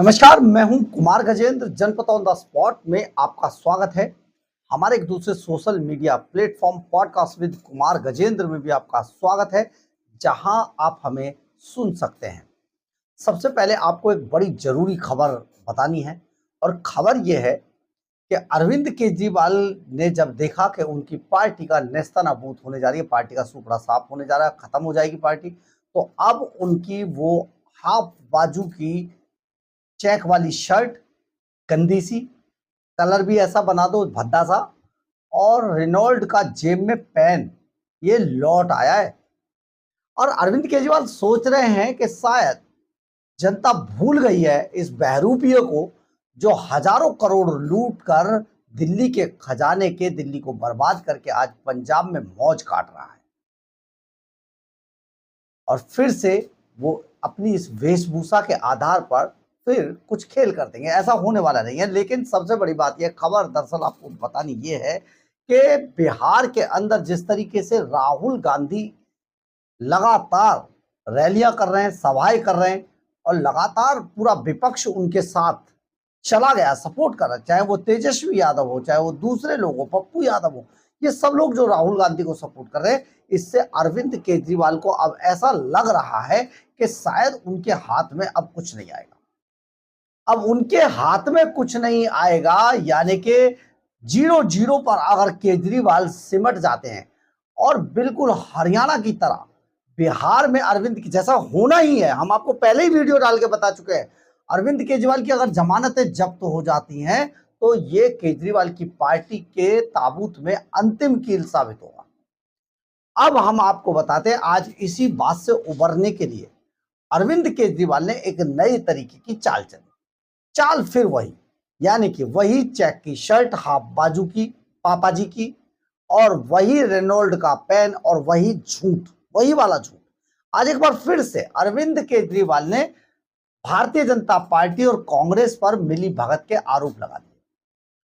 नमस्कार, मैं हूं कुमार गजेंद्र। जनपद ऑन द स्पॉट में आपका स्वागत है। हमारे एक दूसरे social media platform podcast with Kumar Gajendra में भी आपका स्वागत है, जहां आप हमें सुन सकते हैं। सबसे पहले आपको एक बड़ी जरूरी खबर बतानी है, और खबर यह है कि अरविंद केजरीवाल ने जब देखा कि उनकी पार्टी का नेस्तनाबूद होने जा रही है, पार्टी का सुपड़ा साफ होने जा रहा है, खत्म हो जाएगी पार्टी, तो अब उनकी वो हाफ बाजू की चेक वाली शर्ट, गंदी सी, कलर भी ऐसा बना दो भद्दा सा, और रेनॉल्ड का जेब में पेन, ये लौट आया है। और अरविंद केजरीवाल सोच रहे हैं कि शायद जनता भूल गई है इस बहरूपिये को, जो हजारों करोड़ लूट कर दिल्ली के खजाने के, दिल्ली को बर्बाद करके आज पंजाब में मौज काट रहा है। और फिर से वो अपनी इस वेशभूषा के आधार पर फिर कुछ खेल कर देंगे। ऐसा होने वाला नहीं है। लेकिन सबसे बड़ी बात यह खबर दरअसल आपको बतानी ये है कि बिहार के अंदर जिस तरीके से राहुल गांधी लगातार रैलियां कर रहे हैं, सभाएं कर रहे हैं, और लगातार पूरा विपक्ष उनके साथ चला गया, सपोर्ट कर रहा है, चाहे वो तेजस्वी यादव हो, चाहे वो दूसरे लोग हो, पप्पू यादव हो, ये सब लोग जो राहुल गांधी को सपोर्ट कर रहे हैं, इससे अरविंद केजरीवाल को अब ऐसा लग रहा है कि शायद उनके हाथ में अब कुछ नहीं आएगा। अब उनके हाथ में कुछ नहीं आएगा, यानी कि 0-0 पर अगर केजरीवाल सिमट जाते हैं और बिल्कुल हरियाणा की तरह बिहार में अरविंद की जैसा होना ही है। हम आपको पहले ही वीडियो डाल के बता चुके हैं, अरविंद केजरीवाल की अगर जमानतें जब्त हो जाती हैं तो ये केजरीवाल की पार्टी के ताबूत में अंतिम कील साबित होगा। अब हम आपको बताते हैं, आज इसी बात से उबरने के लिए अरविंद केजरीवाल ने एक नई तरीके की चाल चली। चाल फिर वही, यानी कि वही चेक की शर्ट, हाफ बाजू की पापा जी की, और वही रेनॉल्ड का पेन, और वही झूठ, वही वाला झूठ। आज एक बार फिर से अरविंद केजरीवाल ने भारतीय जनता पार्टी और कांग्रेस पर मिली भगत के आरोप लगा दिए।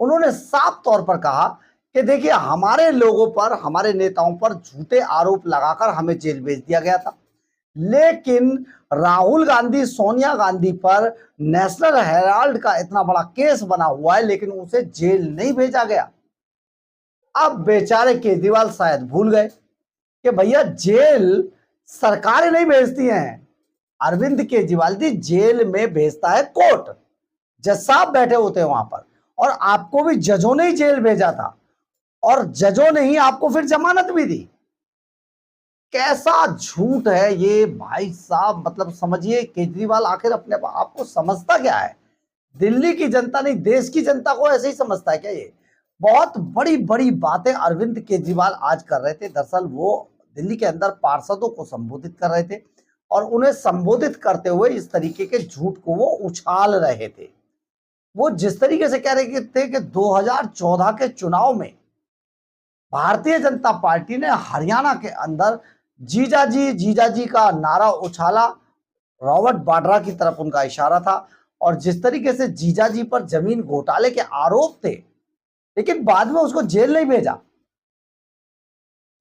उन्होंने साफ तौर पर कहा कि देखिए, हमारे लोगों पर, हमारे नेताओं पर झूठे आरोप लगाकर हमें जेल भेज दिया गया था, लेकिन राहुल गांधी, सोनिया गांधी पर नेशनल हेराल्ड का इतना बड़ा केस बना हुआ है, लेकिन उसे जेल नहीं भेजा गया। अब बेचारे केजरीवाल शायद भूल गए कि भैया, जेल सरकारें नहीं भेजती हैं, अरविंद केजरीवाल जी जेल में भेजता है कोर्ट। जज साहब बैठे होते हैं वहां पर, और आपको भी जजों ने ही जेल भेजा था, और जजों ने ही आपको फिर जमानत भी दी। कैसा झूठ है ये भाई साहब, मतलब समझिए, केजरीवाल आखिर अपने आप को समझता क्या है? दिल्ली की जनता नहीं, देश की जनता को ऐसे ही समझता है क्या? ये बहुत बड़ी बड़ी बातें अरविंद केजरीवाल आज कर रहे थे। दरअसल वो दिल्ली के अंदर पार्षदों को संबोधित कर रहे थे, और उन्हें संबोधित करते हुए इस तरीके के झूठ को वो उछाल रहे थे। वो जिस तरीके से कह रहे थे कि 2014 के चुनाव में भारतीय जनता पार्टी ने हरियाणा के अंदर जीजाजी का नारा उछाला, रॉबर्ट वाड्रा की तरफ उनका इशारा था, और जिस तरीके से जीजाजी पर जमीन घोटाले के आरोप थे, लेकिन बाद में उसको जेल नहीं भेजा।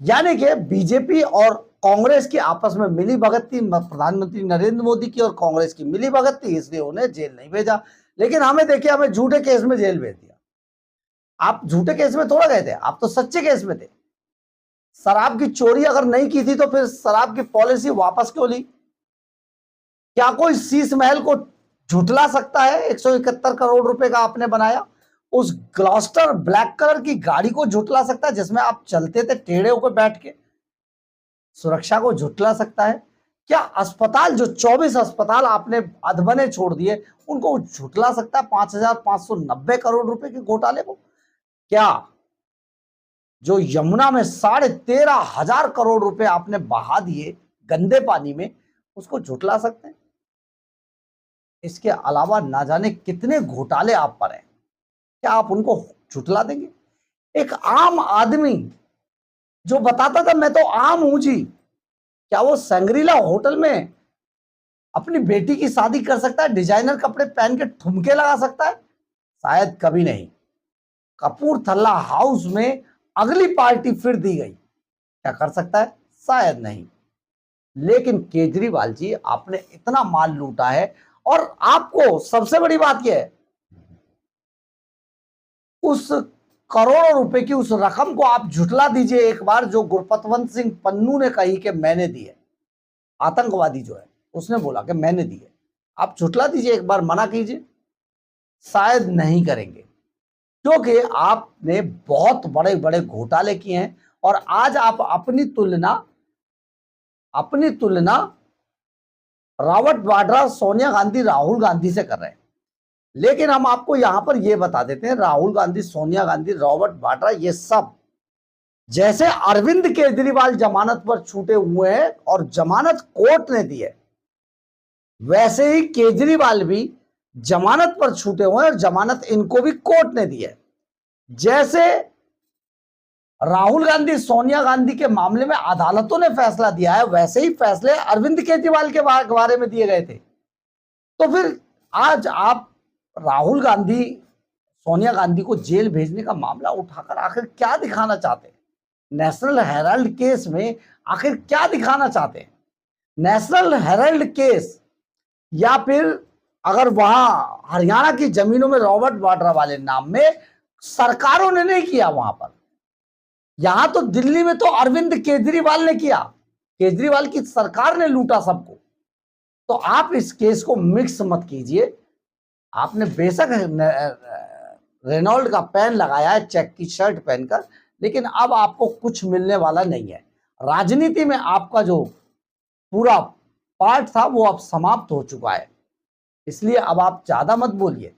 यानी कि बीजेपी और कांग्रेस की आपस में मिली भगत थी, प्रधानमंत्री नरेंद्र मोदी की और कांग्रेस की मिली भगत थी, इसलिए उन्हें जेल नहीं भेजा। लेकिन हमें देखिए, हमें झूठे केस में जेल भेज दिया। आप झूठे केस में थोड़ा गए थे, आप तो सच्चे केस में थे। शराब की चोरी अगर नहीं की थी तो फिर शराब की पॉलिसी वापस क्यों ली? क्या कोई शीश महल को झुठला सकता है? 171 करोड़ रुपए का आपने बनाया, उस ग्लॉस्टर ब्लैक कलर की गाड़ी को झुठला सकता है जिसमें आप चलते थे टेढ़े होकर बैठ के? सुरक्षा को झुठला सकता है क्या? अस्पताल, जो 24 अस्पताल आपने अधबने छोड़ दिए, उनको झुठला सकता है 5,590 करोड़ रुपए के घोटाले को? क्या जो यमुना में 13,500 करोड़ रुपए आपने बहा दिए गंदे पानी में, उसको झुठला सकते हैं? इसके अलावा ना जाने कितने घोटाले आप पर हैं, क्या आप उनको झुठला देंगे? एक आम आदमी जो बताता था मैं तो आम हूं जी, क्या वो संग्रीला होटल में अपनी बेटी की शादी कर सकता है? डिजाइनर कपड़े पहन के ठुमके लगा सकता है? शायद कभी नहीं। कपूरथला हाउस में अगली पार्टी फिर दी गई, क्या कर सकता है? शायद नहीं। लेकिन केजरीवाल जी, आपने इतना माल लूटा है, और आपको सबसे बड़ी बात यह है, उस करोड़ों रुपए की उस रकम को आप झुठला दीजिए एक बार, जो गुरपतवंत सिंह पन्नू ने कही कि मैंने दी है, आतंकवादी जो है उसने बोला कि मैंने दी है। आप झुठला दीजिए एक बार, मना कीजिए, शायद नहीं करेंगे, क्योंकि आपने बहुत बड़े बड़े घोटाले किए हैं। और आज आप अपनी तुलना रॉबर्ट वाड्रा, सोनिया गांधी, राहुल गांधी से कर रहे हैं। लेकिन हम आपको यहां पर यह बता देते हैं, राहुल गांधी, सोनिया गांधी, रॉबर्ट वाड्रा, ये सब जैसे अरविंद केजरीवाल जमानत पर छूटे हुए हैं और जमानत कोर्ट ने दी है, वैसे ही केजरीवाल भी जमानत पर छूटे हुए हैं और जमानत इनको भी कोर्ट ने दी है। जैसे राहुल गांधी, सोनिया गांधी के मामले में अदालतों ने फैसला दिया है, वैसे ही फैसले अरविंद केजरीवाल के बारे में दिए गए थे। तो फिर आज आप राहुल गांधी, सोनिया गांधी को जेल भेजने का मामला उठाकर आखिर क्या दिखाना चाहते हैं? नेशनल हेराल्ड केस में आखिर क्या दिखाना चाहते हैं? नेशनल हेराल्ड केस, या फिर अगर वहां हरियाणा की जमीनों में रॉबर्ट वाड्रा वाले नाम में सरकारों ने नहीं किया, वहां पर, यहां तो दिल्ली में तो अरविंद केजरीवाल ने किया, केजरीवाल की सरकार ने लूटा सबको। तो आप इस केस को मिक्स मत कीजिए। आपने बेशक रेनॉल्ड का पेन लगाया है, चेक की शर्ट पहनकर, लेकिन अब आपको कुछ मिलने वाला नहीं है। राजनीति में आपका जो पूरा पार्ट था वो अब समाप्त हो चुका है, इसलिए अब आप ज्यादा मत बोलिए।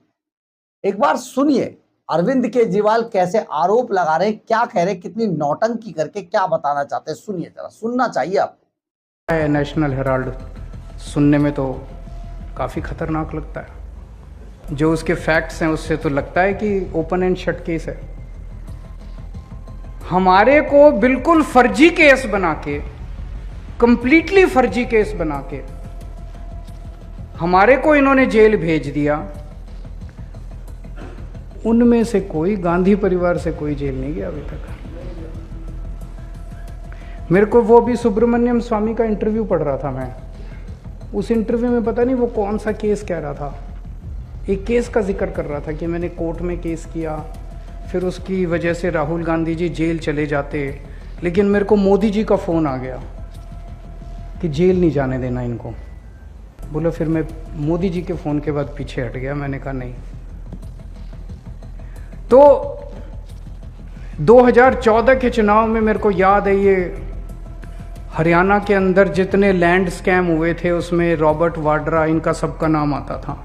एक बार सुनिए अरविंद केजरीवाल कैसे आरोप लगा रहे हैं, क्या कह रहे हैं, कितनी नौटंकी करके क्या बताना चाहते हैं, सुनिए जरा, सुनना चाहिए आपको। नेशनल हेराल्ड सुनने में तो काफ़ी खतरनाक लगता है, जो उसके फैक्ट्स हैं उससे तो लगता है कि ओपन एंड शट केस है। हमारे को बिल्कुल फर्जी केस बना के, कंप्लीटली फर्जी केस बना के हमारे को इन्होंने जेल भेज दिया। उनमें से कोई, गांधी परिवार से कोई जेल नहीं गया अभी तक। मेरे को वो भी सुब्रमण्यम स्वामी का इंटरव्यू पढ़ रहा था मैं, उस इंटरव्यू में पता नहीं वो कौन सा केस कह रहा था, एक केस का जिक्र कर रहा था कि मैंने कोर्ट में केस किया, फिर उसकी वजह से राहुल गांधी जी जेल चले जाते, लेकिन मेरे को मोदी जी का फ़ोन आ गया कि जेल नहीं जाने देना इनको। बोला, फिर मैं मोदी जी के फ़ोन के बाद पीछे हट गया, मैंने कहा नहीं। तो 2014 के चुनाव में मेरे को याद है, ये हरियाणा के अंदर जितने लैंड स्कैम हुए थे उसमें रॉबर्ट वाड्रा, इनका सबका नाम आता था।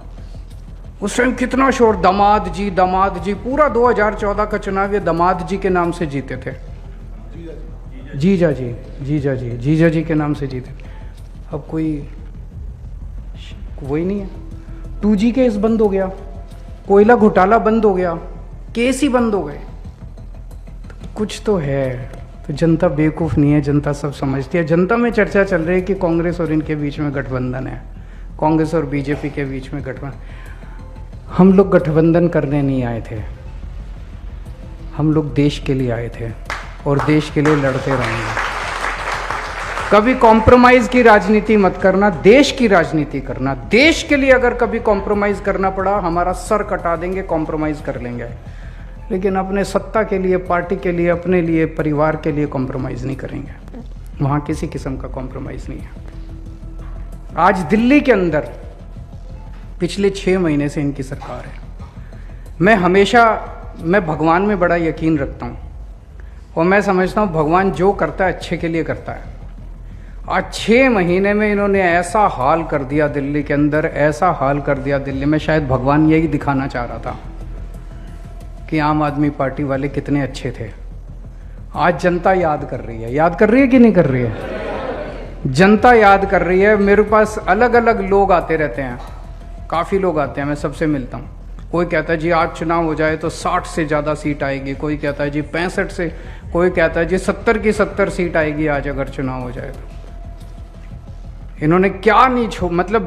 उस टाइम कितना शोर, दामाद जी, पूरा 2014 का चुनाव ये दामाद जी के नाम से जीते थे, जीजा जी के नाम से जीते। अब कोई वही नहीं है। 2G केस बंद हो गया, कोयला घोटाला बंद हो गया, केस ही बंद हो गए। तो कुछ तो है। तो जनता बेवकूफ़ नहीं है, जनता सब समझती है। जनता में चर्चा चल रही है कि कांग्रेस और इनके बीच में गठबंधन है, कांग्रेस और बीजेपी के बीच में गठबंधन। हम लोग गठबंधन करने नहीं आए थे, हम लोग देश के लिए आए थे और देश के लिए लड़ते रहेंगे। कभी कॉम्प्रोमाइज़ की राजनीति मत करना, देश की राजनीति करना। देश के लिए अगर कभी कॉम्प्रोमाइज़ करना पड़ा, हमारा सर कटा देंगे, कॉम्प्रोमाइज़ कर लेंगे, लेकिन अपने सत्ता के लिए, पार्टी के लिए, अपने लिए, परिवार के लिए कॉम्प्रोमाइज़ नहीं करेंगे। वहाँ किसी किस्म का कॉम्प्रोमाइज़ नहीं है। आज दिल्ली के अंदर पिछले 6 महीने से इनकी सरकार है। मैं भगवान में बड़ा यकीन रखता हूँ और मैं समझता हूँ भगवान जो करता है अच्छे के लिए करता है। आज 6 महीने में इन्होंने ऐसा हाल कर दिया दिल्ली के अंदर, ऐसा हाल कर दिया दिल्ली में। शायद भगवान यही दिखाना चाह रहा था कि आम आदमी पार्टी वाले कितने अच्छे थे। आज जनता याद कर रही है कि नहीं कर रही है? जनता याद कर रही है। मेरे पास अलग अलग लोग आते रहते हैं, काफ़ी लोग आते हैं, मैं सबसे मिलता हूँ। कोई कहता है जी आज चुनाव हो जाए तो 60 से ज़्यादा सीट आएगी, कोई कहता है जी 65 से, कोई कहता है जी 70 की 70 सीट आएगी आज अगर चुनाव हो जाए तो। इन्होंने क्या नहीं मतलब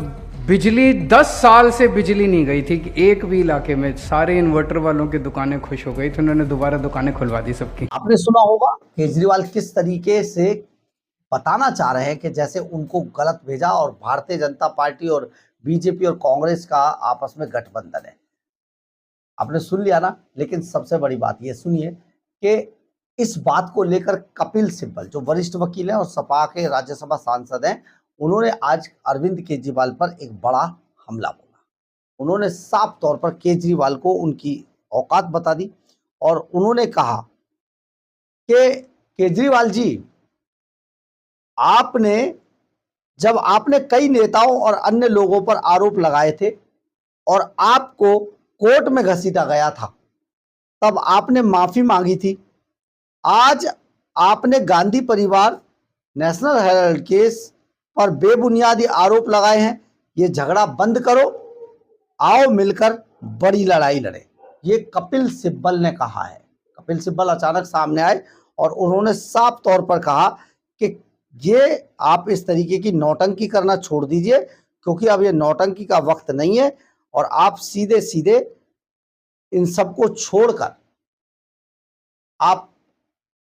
बिजली 10 साल से बिजली नहीं गई थी कि एक भी इलाके में। सारे इन्वर्टर वालों की दुकानें खुश हो गई थी, उन्होंने दोबारा दुकानें खुलवा दी सबकी। आपने सुना होगा केजरीवाल किस तरीके से बताना चाह रहे हैं कि जैसे उनको गलत भेजा और भारतीय जनता पार्टी और बीजेपी और कांग्रेस का आपस में गठबंधन है। आपने सुन लिया ना, लेकिन सबसे बड़ी बात ये सुनिए कि इस बात को लेकर कपिल सिब्बल जो वरिष्ठ वकील हैं और सपा के राज्यसभा सांसद हैं, उन्होंने आज अरविंद केजरीवाल पर एक बड़ा हमला बोला। उन्होंने साफ तौर पर केजरीवाल को उनकी औकात बता दी और उन्होंने कहा कि केजरीवाल जी, आपने कई नेताओं और अन्य लोगों पर आरोप लगाए थे और आपको कोर्ट में घसीटा गया था, तब आपने माफी मांगी थी। आज आपने गांधी परिवार नेशनल हेराल्ड केस पर बेबुनियादी आरोप लगाए हैं। ये झगड़ा बंद करो, आओ मिलकर बड़ी लड़ाई लड़े। ये कपिल सिब्बल ने कहा है। कपिल सिब्बल अचानक सामने आए और उन्होंने साफ तौर पर कहा कि ये आप इस तरीके की नौटंकी करना छोड़ दीजिए, क्योंकि अब ये नौटंकी का वक्त नहीं है और आप सीधे सीधे इन सबको छोड़कर आप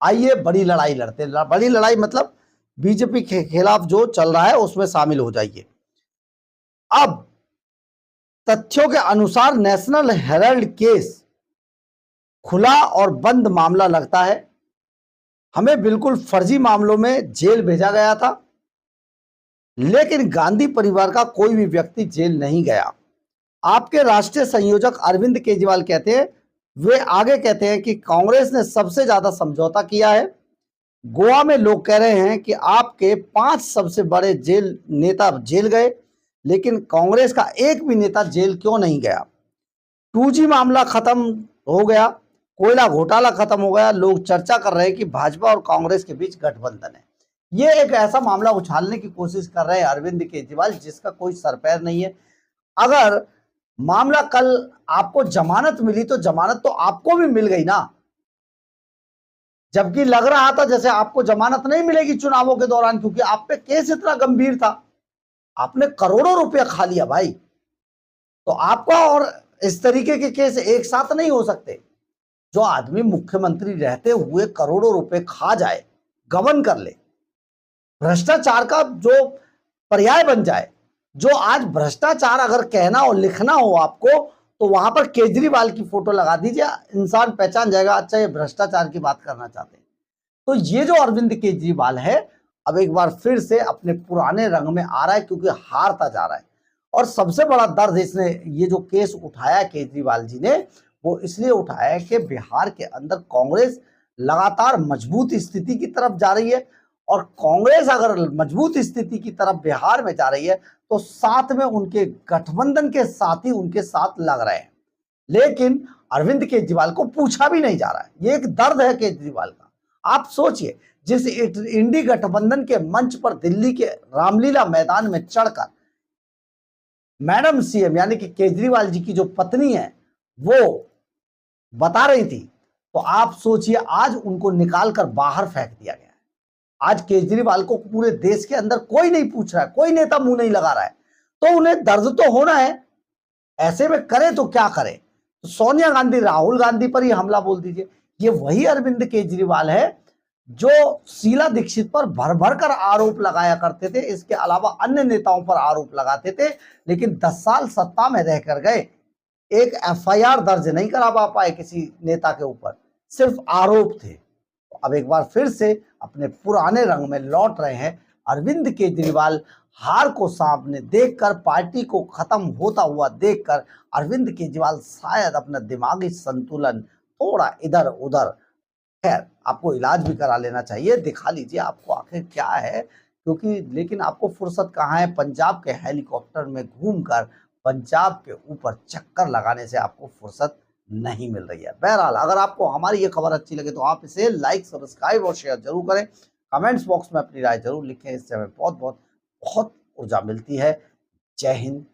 आइए बड़ी लड़ाई लड़ते। बड़ी लड़ाई मतलब बीजेपी के खिलाफ जो चल रहा है उसमें शामिल हो जाइए। अब तथ्यों के अनुसार नेशनल हेराल्ड केस खुला और बंद मामला लगता है। हमें बिल्कुल फर्जी मामलों में जेल भेजा गया था, लेकिन गांधी परिवार का कोई भी व्यक्ति जेल नहीं गया। आपके राष्ट्रीय संयोजक अरविंद केजरीवाल कहते हैं, वे आगे कहते हैं कि कांग्रेस ने सबसे ज्यादा समझौता किया है। गोवा में लोग कह रहे हैं कि आपके 5 सबसे बड़े नेता जेल गए, लेकिन कांग्रेस का एक भी नेता जेल क्यों नहीं गया। 2G मामला खत्म हो गया, कोयला घोटाला खत्म हो गया। लोग चर्चा कर रहे हैं कि भाजपा और कांग्रेस के बीच गठबंधन है। ये एक ऐसा मामला उछालने की कोशिश कर रहे हैं अरविंद केजरीवाल जिसका कोई सर पैर नहीं है। अगर मामला कल आपको जमानत मिली तो जमानत तो आपको भी मिल गई ना, जबकि लग रहा था जैसे आपको जमानत नहीं मिलेगी चुनावों के दौरान, क्योंकि आप पे केस इतना गंभीर था। आपने करोड़ों रुपया खा लिया भाई, तो आपका और इस तरीके के केस एक साथ नहीं हो सकते। जो आदमी मुख्यमंत्री रहते हुए करोड़ों रुपए खा जाए, गबन कर ले, भ्रष्टाचार का जो पर्याय बन जाए, जो आज भ्रष्टाचार अगर कहना और लिखना हो आपको तो वहां पर केजरीवाल की फोटो लगा दीजिए, इंसान पहचान जाएगा अच्छा ये भ्रष्टाचार की बात करना चाहते हैं। तो ये जो अरविंद केजरीवाल है अब एक बार फिर से अपने पुराने रंग में आ रहा है, क्योंकि हारता जा रहा है। और सबसे बड़ा दर्द इसने ये जो केस उठाया केजरीवाल जी ने, वो इसलिए उठाया है कि बिहार के अंदर कांग्रेस लगातार मजबूत स्थिति की तरफ जा रही है और कांग्रेस अगर मजबूत स्थिति की तरफ बिहार में जा रही है तो साथ में उनके गठबंधन के साथी उनके साथ लग रहे हैं, लेकिन अरविंद केजरीवाल को पूछा भी नहीं जा रहा है। ये एक दर्द है केजरीवाल का। आप सोचिए, जिस इंडी गठबंधन के मंच पर दिल्ली के रामलीला मैदान में चढ़कर मैडम सीएम यानी कि केजरीवाल जी की जो पत्नी है वो बता रही थी, तो आप सोचिए आज उनको निकाल कर बाहर फेंक दिया गया है। आज केजरीवाल को पूरे देश के अंदर कोई नहीं पूछ रहा है, कोई नेता मुंह नहीं लगा रहा है, तो उन्हें दर्द तो होना है। ऐसे में करे तो क्या करे, तो सोनिया गांधी राहुल गांधी पर ही हमला बोल दीजिए। ये वही अरविंद केजरीवाल है जो शीला दीक्षित पर भर भर कर आरोप लगाया करते थे, इसके अलावा अन्य नेताओं पर आरोप लगाते थे, लेकिन 10 साल सत्ता में रहकर गए, एक एफआईआर दर्ज नहीं करा पाए किसी नेता के ऊपर, सिर्फ आरोप थे। तो अब एक बार फिर से अपने पुराने रंग में लौट रहे हैं अरविंद केजरीवाल। हार को सामने देखकर, पार्टी को खत्म होता हुआ देखकर अरविंद केजरीवाल शायद अपना दिमागी संतुलन थोड़ा इधर उधर, खैर आपको इलाज भी करा लेना चाहिए, दिखा लीजिए आपको आखिर क्या है, क्योंकि लेकिन आपको फुर्सत कहाँ है। पंजाब के हेलीकॉप्टर में घूमकर पंजाब के ऊपर चक्कर लगाने से आपको फुर्सत नहीं मिल रही है। बहरहाल अगर आपको हमारी ये खबर अच्छी लगे तो आप इसे लाइक, सब्सक्राइब और शेयर जरूर करें। कमेंट्स बॉक्स में अपनी राय जरूर लिखें, इससे हमें बहुत बहुत बहुत ऊर्जा मिलती है। जय हिंद,